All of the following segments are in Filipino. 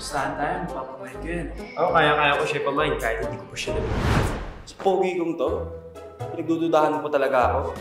Gustahan tayo, mapapamind ko yan. Ako, kaya-kaya ko siya pamind kahit hindi ko pa siya nabigyan. Sa pogi kong to, pinagdududahan mo pa talaga ako.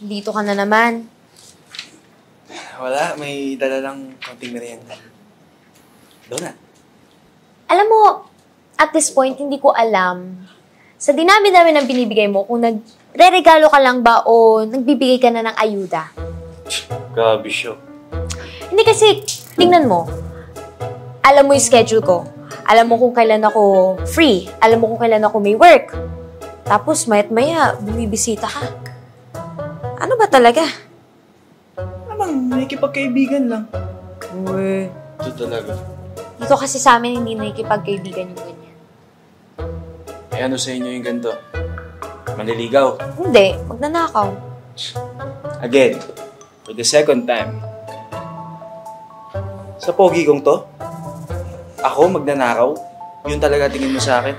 Dito ka na naman. Wala, may dala lang konting merienda. Donut. Alam mo, at this point, hindi ko alam. Sa dinami-dami ng binibigay mo, kung nagre-regalo ka lang ba o nagbibigay ka na ng ayuda. Grabe siya. Hindi kasi, tingnan mo. Alam mo yung schedule ko. Alam mo kung kailan ako free. Alam mo kung kailan ako may work. Tapos, mayat-maya, bumibisita ka. Ano ba talaga? Namang, nakikipagkaibigan lang. Uy. Ito talaga. Dito kasi sa amin, hindi nakikipagkaibigan yung ganyan. Eh ano sa inyo yung ganito? Maliligaw? Hindi, magnanakaw. Again, for the second time. Sa pogi kong to, ako magnanakaw? Yun talaga tingin mo sa akin?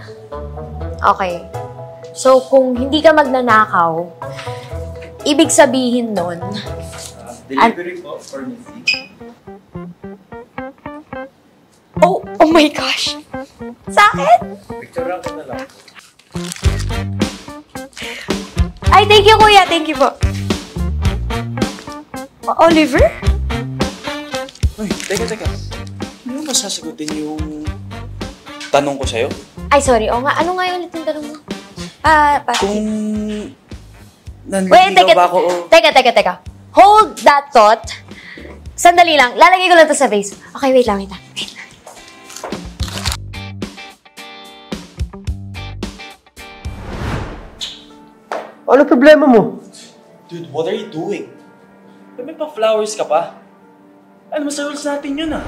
Okay. So, kung hindi ka magnanakaw, ibig sabihin nun, Delivery po for Missy. oh my gosh! Sa akin? Picture ako na lang. Ay, thank you, kuya. Thank you po. Oliver? Uy, teka. Ano ba sasagutin yung tanong ko sa'yo? Ay, sorry. O nga, ano nga yung ulit yung tanong mo? Kung Wait, nanliligaw ba ako o... Teka. Hold that thought. Sandali lang. Lalagay ko lang to sa vase. Okay, wait lang. Ano problema mo? Dude, what are you doing? May pa flowers ka pa? Ano, sa rules natin yun ah.